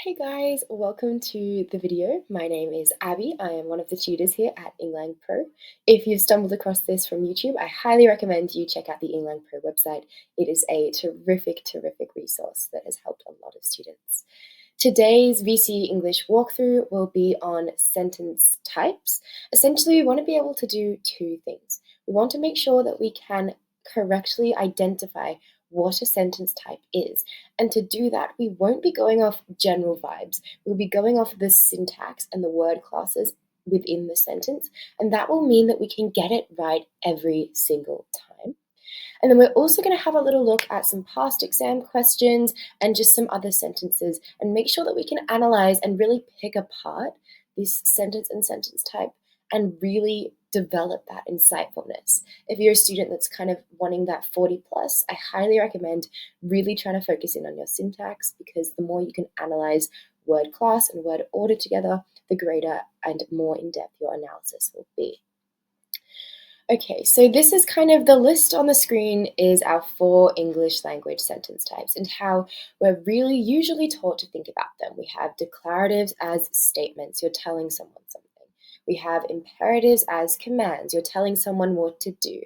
Hey guys, welcome to the video. My name is Abbie. I am one of the tutors here at Eng Lang Pro. If you've stumbled across this from YouTube, I highly recommend you check out the Eng Lang Pro website. It is a terrific resource that has helped a lot of students. Today's VCE English walkthrough will be on sentence types. Essentially, we want to be able to do two things. We want to make sure that we can correctly identify what a sentence type is. And to do that, we won't be going off general vibes. We'll be going off the syntax and the word classes within the sentence, and that will mean that we can get it right every single time. And then we're also going to have a little look at some past exam questions and just some other sentences and make sure that we can analyze and really pick apart this sentence and sentence type and really develop that insightfulness. If you're a student that's kind of wanting that 40 plus, I highly recommend really trying to focus in on your syntax, because the more you can analyze word class and word order together, the greater and more in-depth your analysis will be. Okay, so this is kind of the list on the screen is our 4 English language sentence types and how we're really usually taught to think about them. We have declaratives as statements, you're telling someone something. We have imperatives as commands, you're telling someone what to do.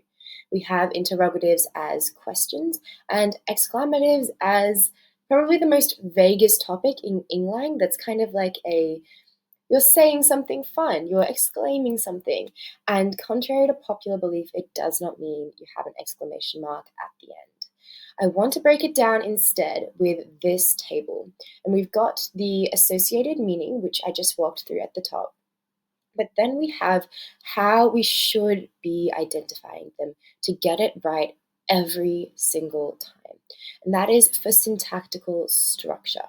We have interrogatives as questions, and exclamatives as probably the most vaguest topic in EngLang. That's kind of like you're saying something fun, you're exclaiming something, and contrary to popular belief, it does not mean you have an exclamation mark at the end. I want to break it down instead with this table, and we've got the associated meaning, which I just walked through at the top. But then we have how we should be identifying them to get it right every single time. And that is for syntactical structure.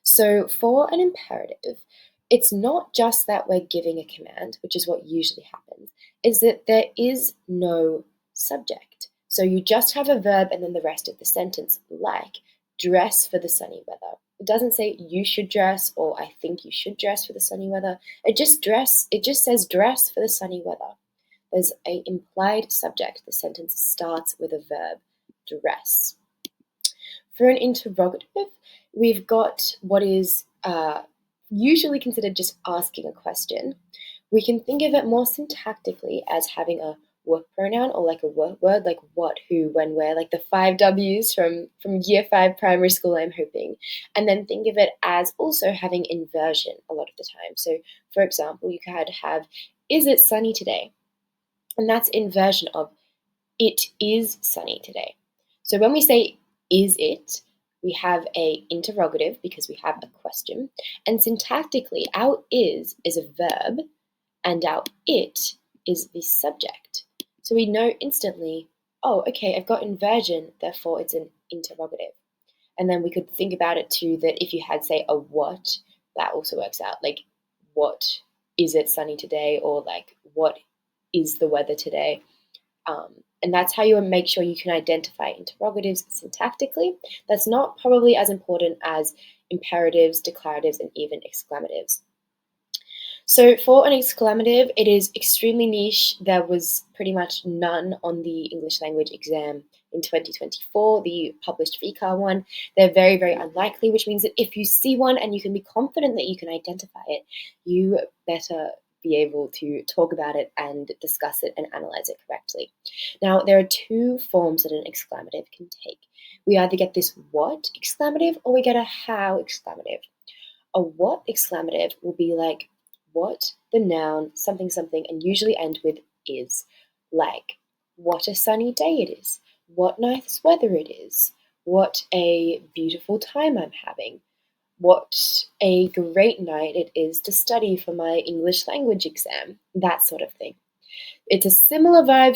So for an imperative, it's not just that we're giving a command, which is what usually happens, is that there is no subject. So you just have a verb and then the rest of the sentence, like dress for the sunny weather. It doesn't say you should dress or I think you should dress for the sunny weather. It just says dress for the sunny weather. There's an implied subject. The sentence starts with a verb, dress. For an interrogative, we've got what is usually considered just asking a question. We can think of it more syntactically as having a work pronoun or like a word like what, who, when, where, like the 5 W's from year 5 primary school, I'm hoping. And then think of it as also having inversion a lot of the time. So for example, you could have, is it sunny today? And that's inversion of it is sunny today. So when we say is it, we have a interrogative because we have a question. And syntactically, our is a verb and our it is the subject. So we know instantly, oh, okay, I've got inversion, therefore it's an interrogative. And then we could think about it too, that if you had, say, a what, that also works out. Like, what is it sunny today? Or like, what is the weather today? And that's how you make sure you can identify interrogatives syntactically. That's not probably as important as imperatives, declaratives, and even exclamatives. So for an exclamative, it is extremely niche. There was pretty much none on the English language exam in 2024, the published VCAR one. They're very unlikely, which means that if you see one and you can be confident that you can identify it, you better be able to talk about it and discuss it and analyze it correctly. Now, there are 2 forms that an exclamative can take. We either get this what exclamative or we get a how exclamative. A what exclamative will be like what, the noun, something, and usually end with is. Like, what a sunny day it is. What nice weather it is. What a beautiful time I'm having. What a great night it is to study for my English language exam. That sort of thing. It's a similar vibe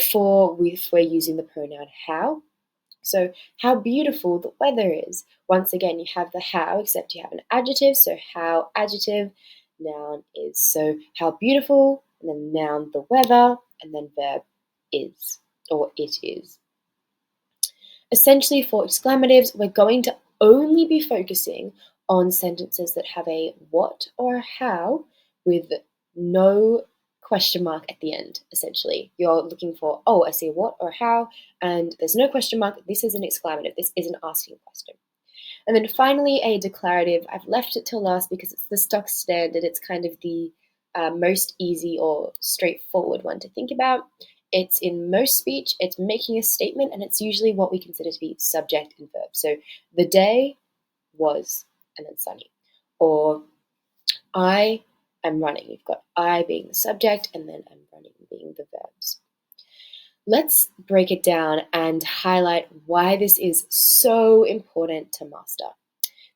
if we're using the pronoun how. So how beautiful the weather is. Once again, you have the how, except you have an adjective. So how, adjective, noun is. So how beautiful, and then noun, the weather, and then verb is, or it is. Essentially, for exclamatives, we're going to only be focusing on sentences that have a what or a how with no question mark at the end, essentially. You're looking for, oh, I see a what or how, and there's no question mark. This is an exclamative. This is an asking question. And then finally, a declarative. I've left it till last because it's the stock standard. It's kind of the most easy or straightforward one to think about. It's in most speech, it's making a statement, and it's usually what we consider to be subject and verb. So the day was, and then sunny. Or I am running. You've got I being the subject, and then am running being the verbs. Let's break it down and highlight why this is so important to master.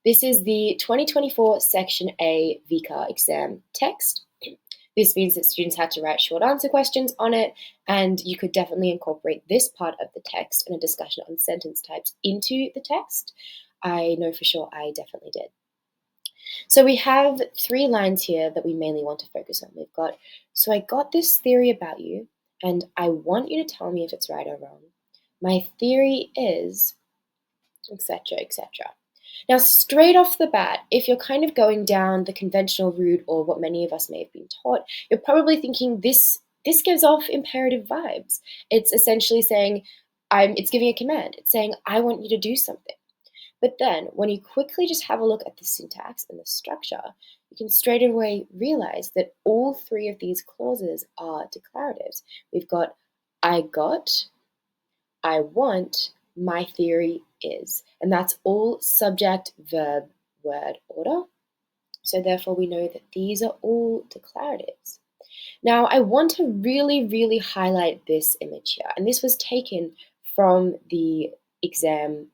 This is the 2024 Section A VCA exam text. This means that students had to write short answer questions on it, and you could definitely incorporate this part of the text and a discussion on sentence types into the text. I know for sure I definitely did. So we have 3 lines here that we mainly want to focus on. We've got, so I got this theory about you, and I want you to tell me if it's right or wrong. My theory is, etc., etc. Now, straight off the bat, if you're kind of going down the conventional route or what many of us may have been taught, you're probably thinking this gives off imperative vibes. It's essentially saying, it's giving a command. It's saying, I want you to do something. But then when you quickly just have a look at the syntax and the structure, you can straight away realize that all 3 of these clauses are declaratives. We've got I got, I want, my theory is. And that's all subject, verb, word order. So therefore we know that these are all declaratives. Now I want to really, really highlight this image here. And this was taken from the exam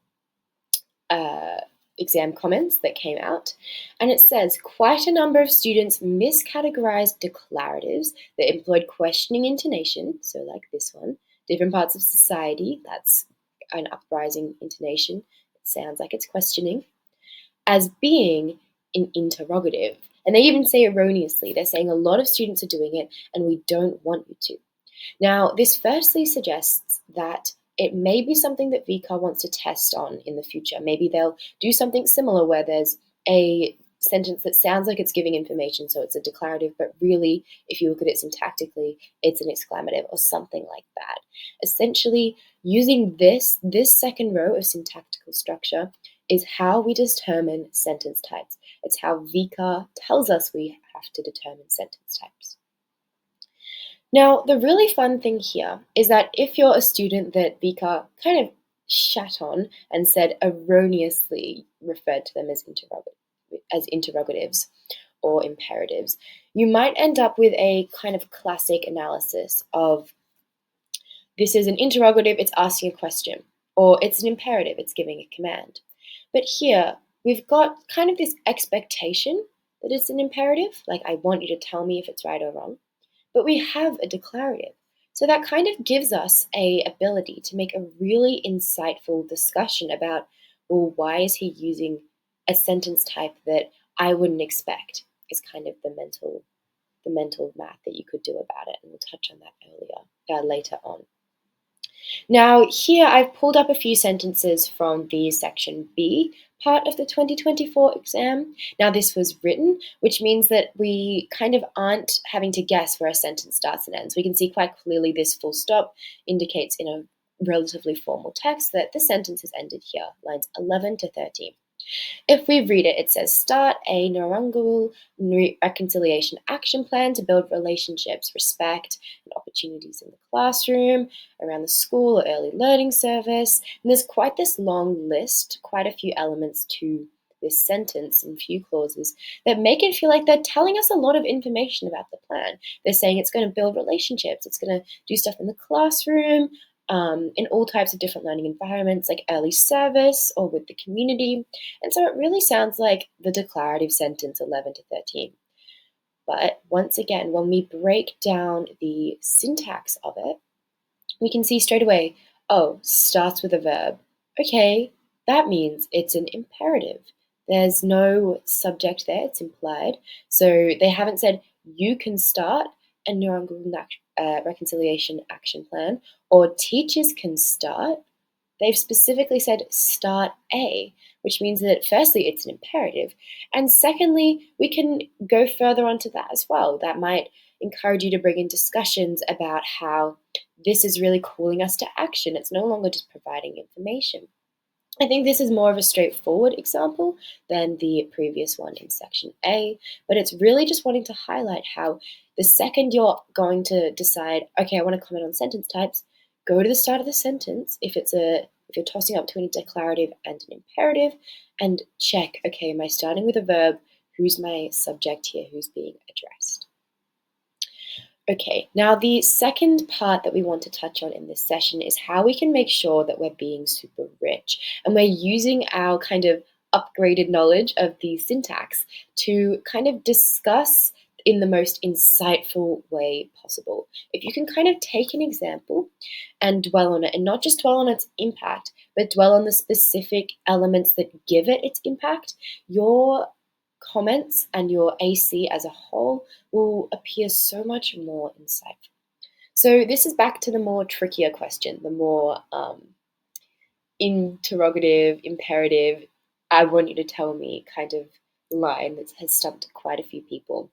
comments that came out, and it says quite a number of students miscategorized declaratives that employed questioning intonation, so like this one, different parts of society, that's an uprising intonation, it sounds like it's questioning, as being an interrogative. And they even say erroneously, they're saying a lot of students are doing it and we don't want you to. Now, this firstly suggests that it may be something that VCA wants to test on in the future. Maybe they'll do something similar where there's a sentence that sounds like it's giving information, so it's a declarative, but really, if you look at it syntactically, it's an exclamative or something like that. Essentially, using this second row of syntactical structure is how we determine sentence types. It's how VCA tells us we have to determine sentence types. Now, the really fun thing here is that if you're a student that VCA kind of shat on and said erroneously referred to them as interrogatives or imperatives, you might end up with a kind of classic analysis of this is an interrogative, it's asking a question, or it's an imperative, it's giving a command. But here, we've got kind of this expectation that it's an imperative, like I want you to tell me if it's right or wrong. But we have a declarative. So that kind of gives us a ability to make a really insightful discussion about, well, why is he using a sentence type that I wouldn't expect, is kind of the mental math that you could do about it. And we'll touch on that later on. Now here I've pulled up a few sentences from the section B part of the 2024 exam. Now this was written, which means that we kind of aren't having to guess where a sentence starts and ends. We can see quite clearly this full stop indicates in a relatively formal text that the sentence has ended here, lines 11 to 13. If we read it, it says, start a Narungul reconciliation action plan to build relationships, respect, and opportunities in the classroom, around the school or early learning service. And there's quite this long list, quite a few elements to this sentence and few clauses that make it feel like they're telling us a lot of information about the plan. They're saying it's going to build relationships, it's going to do stuff in the classroom, in all types of different learning environments like early service or with the community. And so it really sounds like the declarative sentence 11 to 13. But once again, when we break down the syntax of it, we can see straight away, oh, starts with a verb. Okay, that means it's an imperative. There's no subject there, it's implied. So they haven't said you can start a Nuremberg reconciliation action plan or teachers can start. They've specifically said start A, which means that firstly it's an imperative, and secondly we can go further onto that as well. That might encourage you to bring in discussions about how this is really calling us to action. It's no longer just providing information. I think this is more of a straightforward example than the previous one in section A, but it's really just wanting to highlight how the second you're going to decide, okay, I want to comment on sentence types, go to the start of the sentence if you're tossing up between a declarative and an imperative, and check, okay, am I starting with a verb? Who's my subject here? Who's being addressed? Okay, now the second part that we want to touch on in this session is how we can make sure that we're being super rich and we're using our kind of upgraded knowledge of the syntax to kind of discuss in the most insightful way possible. If you can kind of take an example and dwell on it, and not just dwell on its impact, but dwell on the specific elements that give it its impact, your comments and your AC as a whole will appear so much more insightful. So this is back to the more trickier question, the more interrogative, imperative, I want you to tell me kind of line that has stumped quite a few people.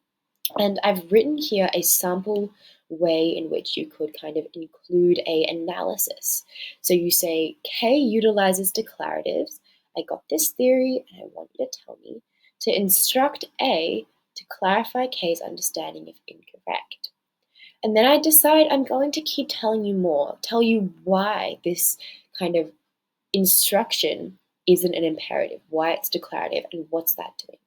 And I've written here a sample way in which you could kind of include a analysis. So you say, K utilizes declaratives. I got this theory and I want you to tell me to instruct A to clarify K's understanding if incorrect. And then I decide I'm going to keep telling you more, tell you why this kind of instruction isn't an imperative, why it's declarative, and what's that doing.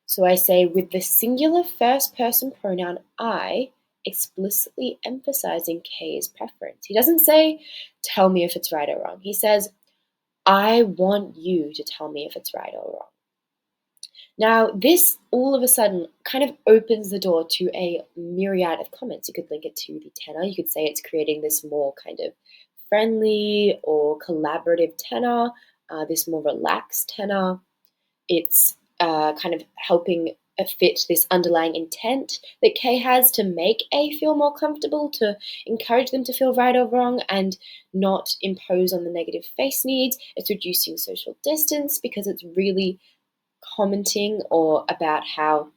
So I say, with the singular first person pronoun I, explicitly emphasizing K's preference. He doesn't say, tell me if it's right or wrong. He says, I want you to tell me if it's right or wrong. Now, this all of a sudden kind of opens the door to a myriad of comments. You could link it to the tenor. You could say it's creating this more kind of friendly or collaborative tenor, this more relaxed tenor. It's kind of helping fit this underlying intent that K has to make A feel more comfortable, to encourage them to feel right or wrong and not impose on the negative face needs. It's reducing social distance because it's really commenting or about how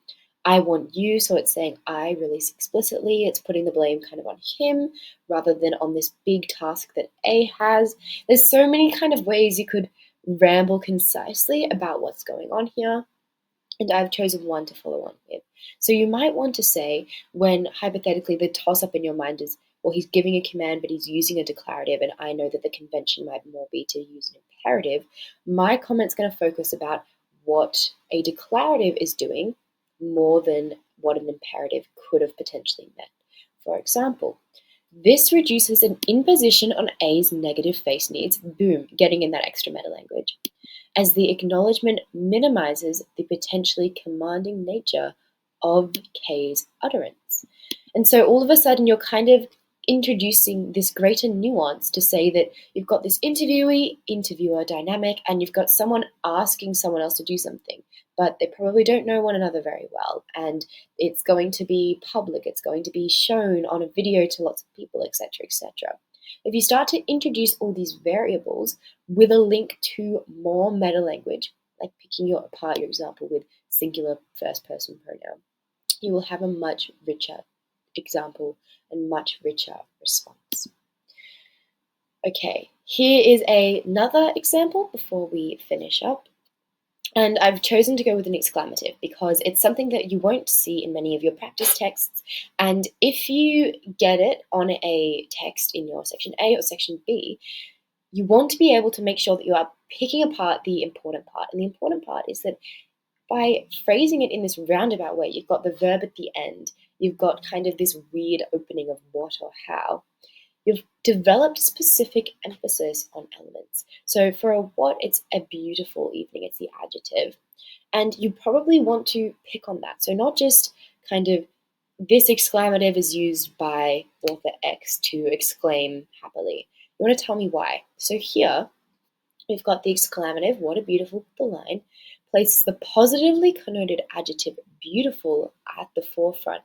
I want you, so it's saying I really explicitly. It's putting the blame kind of on him rather than on this big task that A has. There's so many kind of ways you could ramble concisely about what's going on here, and I've chosen one to follow on with. So you might want to say, when hypothetically the toss up in your mind is, well, he's giving a command, but he's using a declarative, and I know that the convention might more be to use an imperative, my comment's going to focus about what a declarative is doing more than what an imperative could have potentially meant. For example, this reduces an imposition on A's negative face needs, boom, getting in that extra meta language, as the acknowledgement minimizes the potentially commanding nature of K's utterance. And so all of a sudden you're kind of introducing this greater nuance to say that you've got this interviewee-interviewer dynamic and you've got someone asking someone else to do something, but they probably don't know one another very well, and it's going to be public, it's going to be shown on a video to lots of people, etc., etc. If you start to introduce all these variables with a link to more meta language, like picking apart your example with singular first person pronoun, you will have a much richer example and much richer response. Okay, here is another example before we finish up. And I've chosen to go with an exclamative because it's something that you won't see in many of your practice texts. And if you get it on a text in your section A or section B, you want to be able to make sure that you are picking apart the important part. And the important part is that by phrasing it in this roundabout way, you've got the verb at the end, you've got kind of this weird opening of what or how. You've developed specific emphasis on elements. So for a what, it's a beautiful evening, it's the adjective. And you probably want to pick on that. So not just kind of this exclamative is used by author X to exclaim happily. You want to tell me why. So here, we've got the exclamative, what a beautiful, the line, places the positively connoted adjective beautiful at the forefront.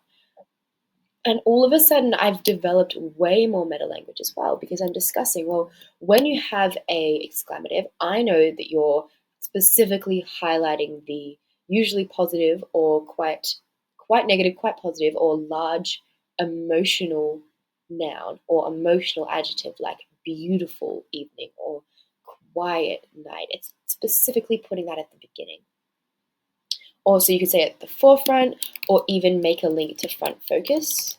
And all of a sudden, I've developed way more meta language as well because I'm discussing, well, when you have a exclamative, I know that you're specifically highlighting the usually positive or quite negative, quite positive, or large emotional noun or emotional adjective like beautiful evening or why at night. It's specifically putting that at the beginning. Also, you could say at the forefront, or even make a link to front focus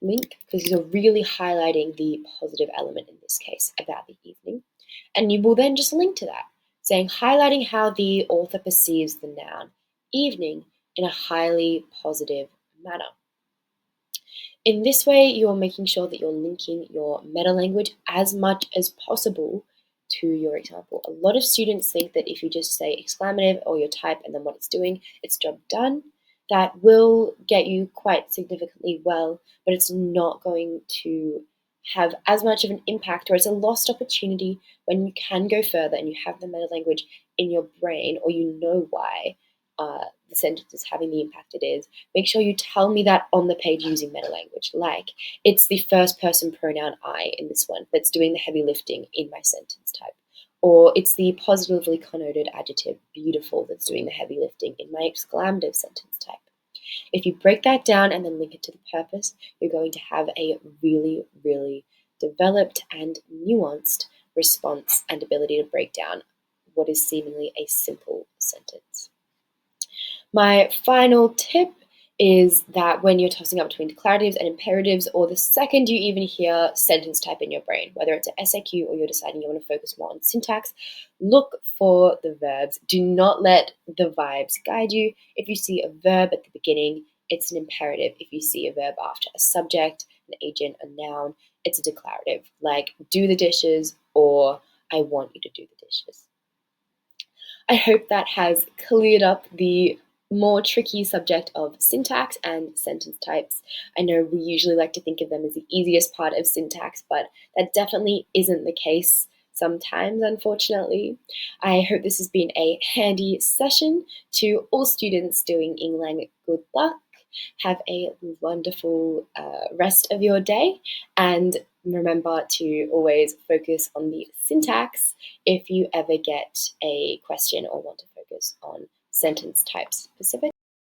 link, because you're really highlighting the positive element in this case about the evening. And you will then just link to that, saying, highlighting how the author perceives the noun evening in a highly positive manner. In this way, you're making sure that you're linking your meta language as much as possible to your example. A lot of students think that if you just say exclamative or your type and then what it's doing, it's job done. That will get you quite significantly well, but it's not going to have as much of an impact, or it's a lost opportunity when you can go further and you have the meta language in your brain, or you know why the sentence is having the impact it is. Make sure you tell me that on the page using meta language. Like, it's the first person pronoun I in this one that's doing the heavy lifting in my sentence type. Or it's the positively connoted adjective beautiful that's doing the heavy lifting in my exclamative sentence type. If you break that down and then link it to the purpose, you're going to have a really, really developed and nuanced response and ability to break down what is seemingly a simple sentence. My final tip is that when you're tossing up between declaratives and imperatives, or the second you even hear sentence type in your brain, whether it's an SAQ or you're deciding you want to focus more on syntax, look for the verbs. Do not let the vibes guide you. If you see a verb at the beginning, it's an imperative. If you see a verb after a subject, an agent, a noun, it's a declarative, like do the dishes or I want you to do the dishes. I hope that has cleared up the more tricky subject of syntax and sentence types. I know we usually like to think of them as the easiest part of syntax, but that definitely isn't the case sometimes, unfortunately. I hope this has been a handy session. To all students doing EngLang, good luck. Have a wonderful rest of your day, and remember to always focus on the syntax if you ever get a question or want to focus on sentence types specific.